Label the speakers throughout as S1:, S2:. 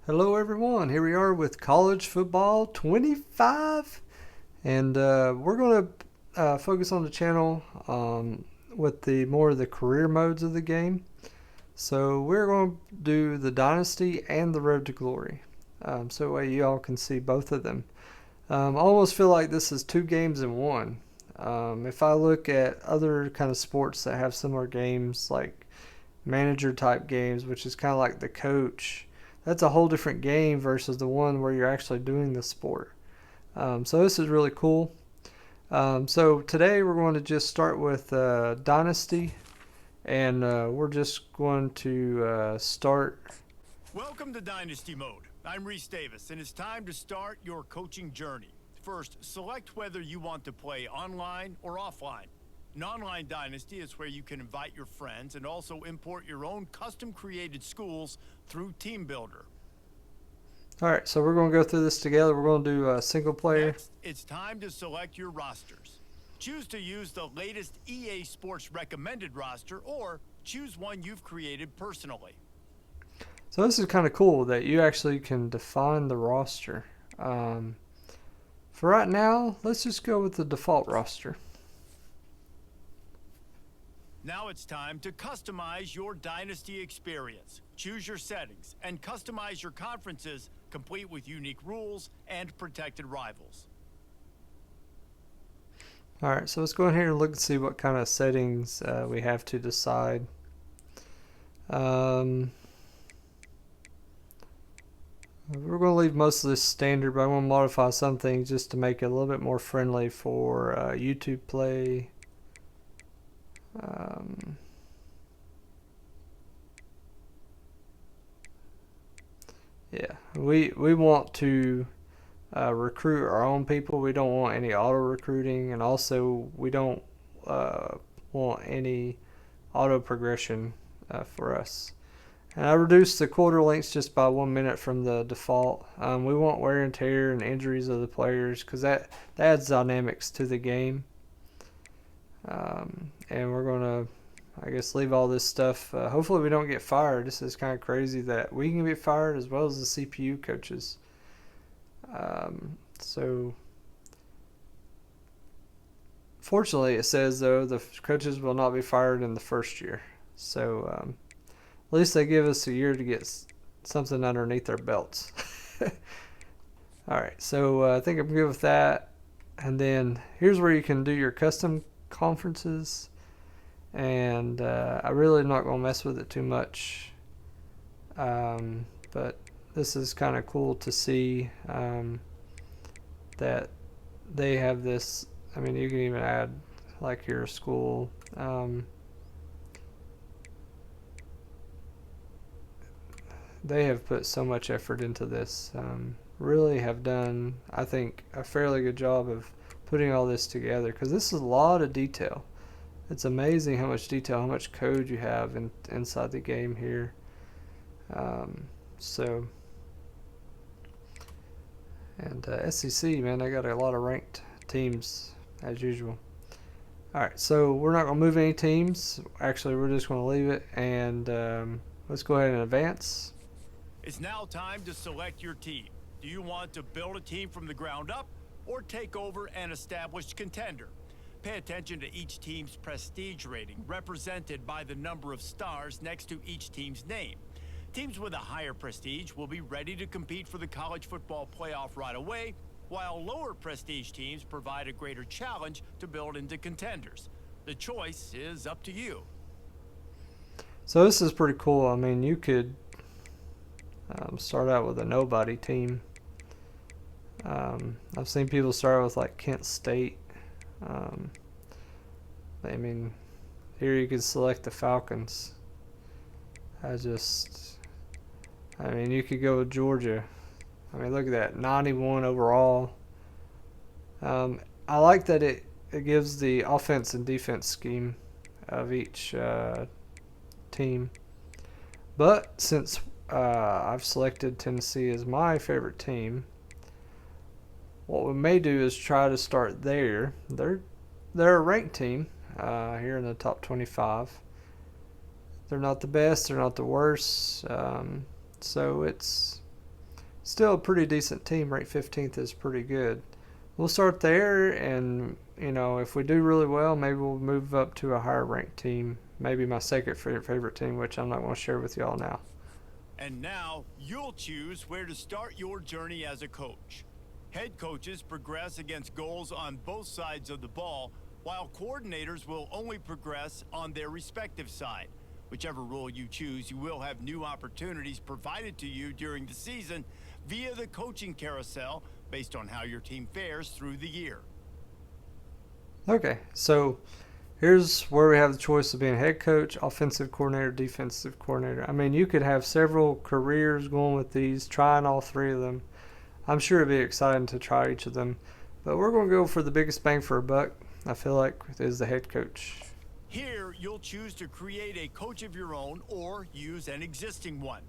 S1: Hello, everyone. Here we are with College Football 25, and we're going to focus on the channel with the more of the career modes of the game. So we're going to do the Dynasty and the Road to Glory, so that way you all can see both of them. I almost feel like this is two games in one. If I look at other kind of sports that have similar games, like manager type games, which is kind of like the coach, that's a whole different game versus the one where you're actually doing the sport. So this is really cool. So today we're going to just start with Dynasty, and we're just going to start.
S2: Welcome to Dynasty Mode. I'm Reese Davis, and it's time to start your coaching journey. First, select whether you want to play online or offline. An online Dynasty is where you can invite your friends and also import your own custom-created schools through Team Builder.
S1: All right, so we're going to go through this together. We're going to do a single player.
S2: Next, it's time to select your rosters. Choose to use the latest EA Sports recommended roster or choose one you've created personally.
S1: So this is kind of cool that you actually can define the roster. For right now, let's just go with the default roster.
S2: Now it's time to customize your Dynasty experience. Choose your settings and customize your conferences, complete with unique rules and protected rivals.
S1: All right, so let's go in here and look and see what kind of settings we have to decide. We're going to leave most of this standard, but I'm going to modify some things just to make it a little bit more friendly for YouTube play. Yeah, we want to recruit our own people. We don't want any auto recruiting, and also we don't want any auto progression for us. And I reduced the quarter lengths just by 1 minute from the default. We want wear and tear and injuries of the players because that adds dynamics to the game. And we're going to, I guess, leave all this stuff. Hopefully we don't get fired. This is kind of crazy that we can get fired as well as the CPU coaches. So fortunately it says, though, the coaches will not be fired in the first year. So at least they give us a year to get something underneath their belts. All right, so I think I'm good with that. And then here's where you can do your custom conferences. And I really am not going to mess with it too much. But this is kind of cool to see that they have this. I mean, you can even add like your school. They have put so much effort into this. Really have done, I think, a fairly good job of putting all this together because this is a lot of detail. It's amazing how much detail, how much code you have inside the game here. So, and SEC, man, they got a lot of ranked teams as usual. All right, so we're not going to move any teams. Actually, we're just going to leave it, and let's go ahead and advance.
S2: It's now time to select your team. Do you want to build a team from the ground up or take over an established contender? Pay attention to each team's prestige rating, represented by the number of stars next to each team's name. Teams with a higher prestige will be ready to compete for the college football playoff right away, while lower prestige teams provide a greater challenge to build into contenders. The choice is up to you.
S1: So this is pretty cool. I mean, you could start out with a nobody team. I've seen people start with like Kent State. I mean, here you could select the Falcons. I mean, you could go with Georgia. I mean, look at that, 91 overall. I like that it gives the offense and defense scheme of each team. But since I've selected Tennessee as my favorite team, what we may do is try to start there. They're a ranked team here in the top 25. They're not the best. They're not the worst. So it's still a pretty decent team. Ranked 15th is pretty good. We'll start there, and if we do really well, maybe we'll move up to a higher ranked team. Maybe my second favorite team, which I'm not going to share with y'all now.
S2: And now you'll choose where to start your journey as a coach. Head coaches progress against goals on both sides of the ball, while coordinators will only progress on their respective side. Whichever role you choose, you will have new opportunities provided to you during the season via the coaching carousel based on how your team fares through the year.
S1: Okay, so here's where we have the choice of being head coach, offensive coordinator, defensive coordinator. I mean, you could have several careers going with these, trying all three of them. I'm sure it'd be exciting to try each of them, but we're going to go for the biggest bang for a buck, I feel like, is the head coach.
S2: Here, you'll choose to create a coach of your own or use an existing one.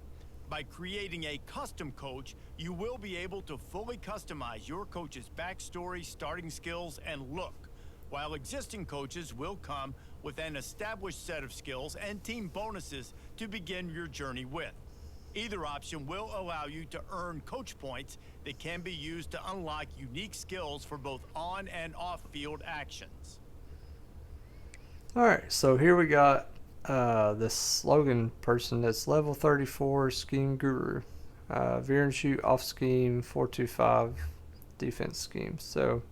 S2: By creating a custom coach, you will be able to fully customize your coach's backstory, starting skills, and look, while existing coaches will come with an established set of skills and team bonuses to begin your journey with. Either option will allow you to earn coach points that can be used to unlock unique skills for both on and off-field actions.
S1: All right, so here we got this slogan person that's level 34 scheme guru, veer and shoot off scheme 425 defense scheme. So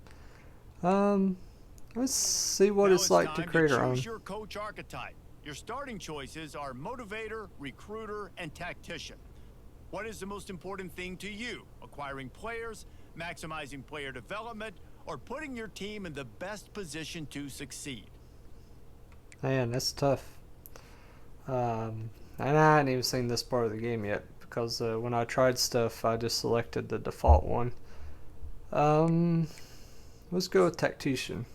S1: let's see what it's like to create our own.
S2: Choose your coach archetype. Your starting choices are motivator, recruiter, and tactician. What is the most important thing to you? Acquiring players, maximizing player development, or putting your team in the best position to succeed?
S1: Man, that's tough. And I hadn't even seen this part of the game yet because when I tried stuff, I just selected the default one. Let's go with tactician.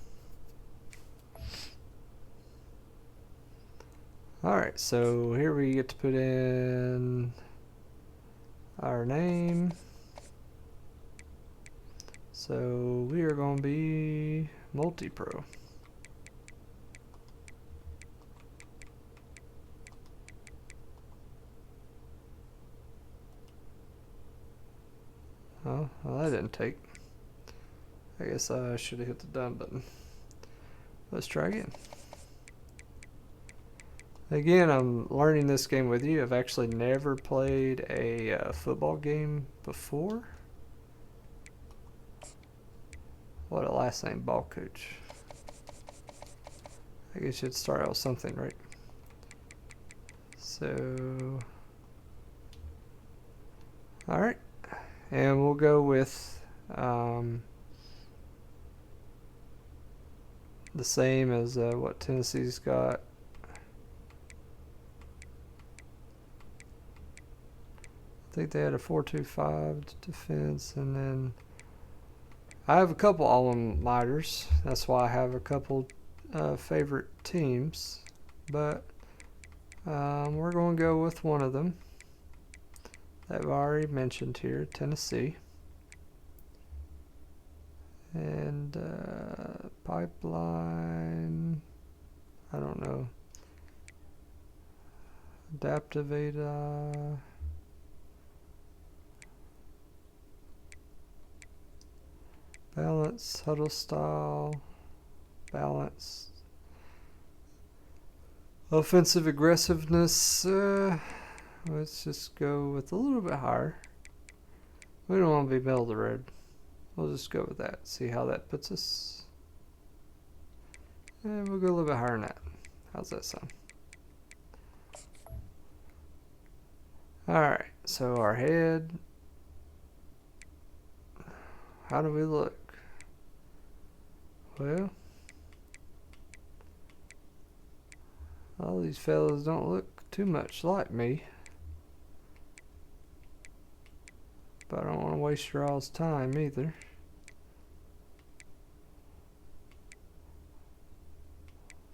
S1: Alright, so here we get to put in our name. So we are going to be multi-pro. Oh, well, that didn't take. I guess I should have hit the done button. Let's try again. Again, I'm learning this game with you. I've actually never played a football game before. What a last name, ball coach. I guess you'd start out with something, right? So, alright. And we'll go with the same as what Tennessee's got. I think they had a 4-2-5 defense, and then I have a couple all-nighters. That's why I have a couple favorite teams, but we're going to go with one of them that I've already mentioned here, Tennessee. And pipeline, I don't know, Adaptivate, balance, huddle style, balance, offensive aggressiveness, let's just go with a little bit higher. We don't want to be middle of the road. We'll just go with that. See how that puts us. And we'll go a little bit higher than that. How's that sound? Alright, so our head. How do we look? Well, all these fellas don't look too much like me. But I don't want to waste your all's time either.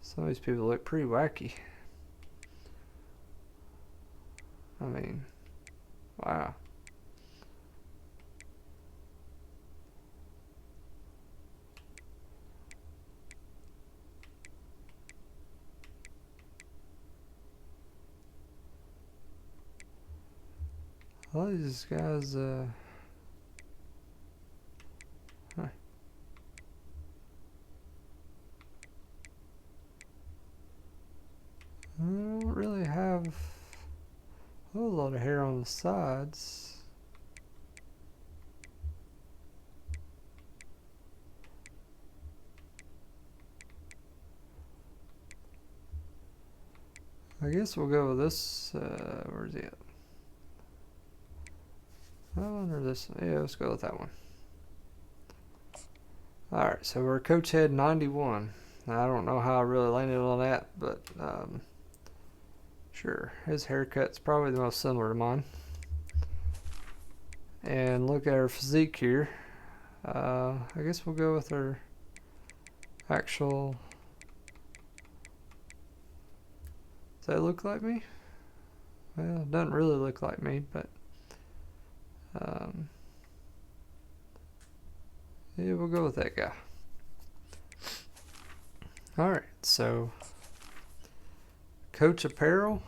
S1: Some of these people look pretty wacky. I mean, wow. A lot of these guys, I don't really have a whole lot of hair on the sides. I guess we'll go with this. Where's he at? That one or this one? Yeah, let's go with that one. Alright, so we're coach head 91. Now, I don't know how I really landed on that, but sure. His haircut's probably the most similar to mine. And look at our physique here. I guess we'll go with our actual... Does that look like me? Well, it doesn't really look like me, but yeah, we'll go with that guy. Alright, so coach apparel.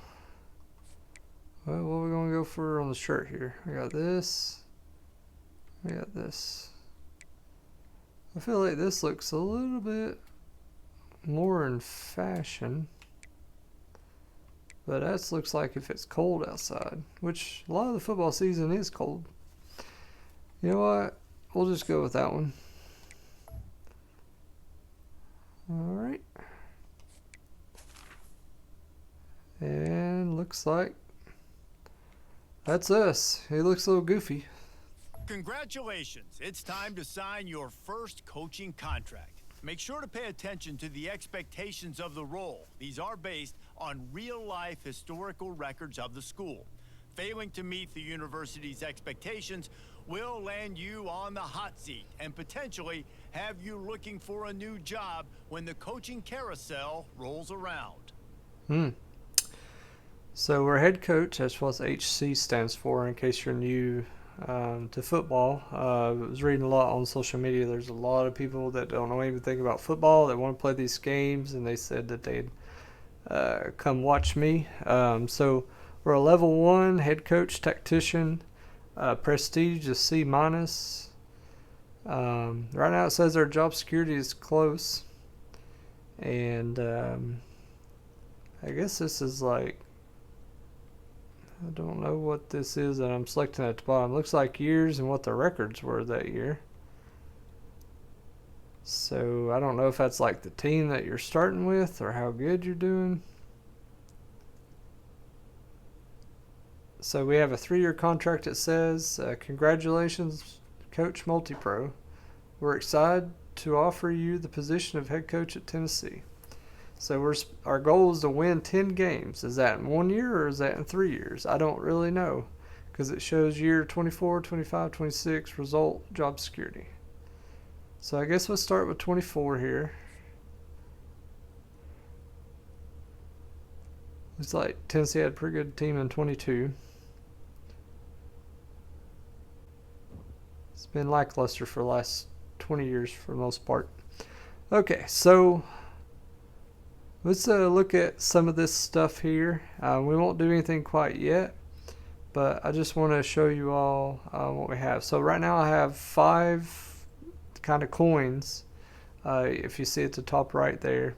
S1: Well, what are we going to go for on the shirt here? I got this. I got this. I feel like this looks a little bit more in fashion. But that looks like if it's cold outside, which a lot of the football season is cold. You know what? We'll just go with that one. Alright. And looks like that's us. He looks a little goofy.
S2: Congratulations. It's time to sign your first coaching contract. Make sure to pay attention to the expectations of the role. These are based on real-life historical records of the school. Failing to meet the university's expectations will land you on the hot seat and potentially have you looking for a new job when the coaching carousel rolls around.
S1: So we're head coach. That's what HC stands for, in case you're new to football. I was reading a lot on social media. There's a lot of people that don't know anything about football that want to play these games, and they said that they'd come watch me. So we're a level 1 head coach tactician. Prestige is C-. Right now it says our job security is close, and I guess this is like, I don't know what this is that I'm selecting at the bottom. Looks like years and what the records were that year. So I don't know if that's like the team that you're starting with or how good you're doing. So we have a 3-year contract. It says, congratulations, Coach Multipro. We're excited to offer you the position of head coach at Tennessee. So our goal is to win 10 games. Is that in 1 year or is that in 3 years? I don't really know, because it shows year 24, 25, 26, result, job security. So I guess we'll start with 24 here. Looks like Tennessee had a pretty good team in 22. It's been lackluster for the last 20 years for the most part. Okay, so let's look at some of this stuff here. We won't do anything quite yet, but I just want to show you all what we have. So right now I have 5 kind of coins, if you see at the top right there.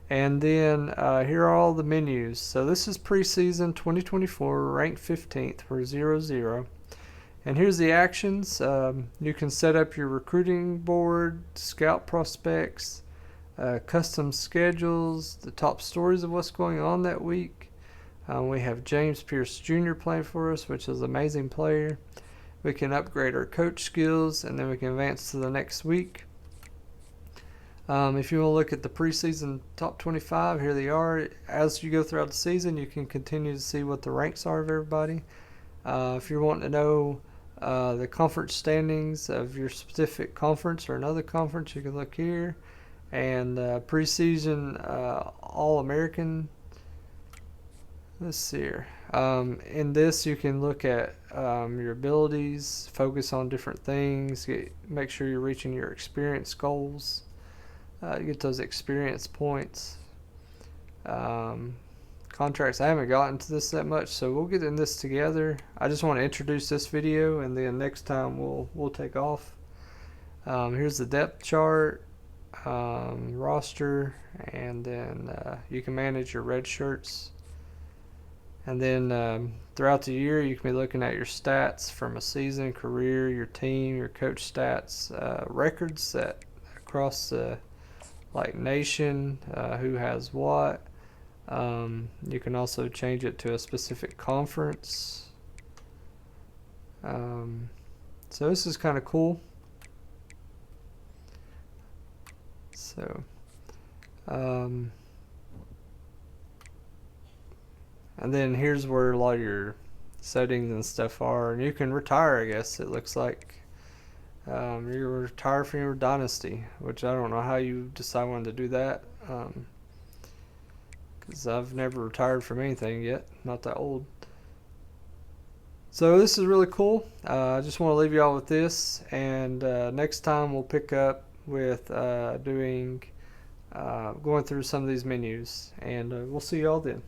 S1: And then here are all the menus. So this is preseason 2024, ranked 15th. We're 0-0. And here's the actions. You can set up your recruiting board, scout prospects, custom schedules, the top stories of what's going on that week. We have James Pierce Jr. playing for us, which is an amazing player. We can upgrade our coach skills, and then we can advance to the next week. If you want to look at the preseason top 25, here they are. As you go throughout the season, you can continue to see what the ranks are of everybody. If you're wanting to know the conference standings of your specific conference or another conference, you can look here. And preseason All-American. Let's see here. In this, you can look at your abilities, focus on different things, make sure you're reaching your experience goals. Get those experience points. Contracts, I haven't gotten to this that much, so we'll get in this together. I just want to introduce this video, and then next time we'll take off. Here's the depth chart. roster, and then you can manage your red shirts. And then throughout the year, you can be looking at your stats from a season, career, your team, your coach stats, records that across the like nation, who has what. You can also change it to a specific conference. So this is kind of cool. So, and then here's where a lot of your settings and stuff are, and you can retire. I guess it looks like you retire from your Dynasty, which I don't know how you decide when to do that. Because I've never retired from anything yet. Not that old. So this is really cool. I just want to leave you all with this, and next time we'll pick up with going through some of these menus, and we'll see you all then.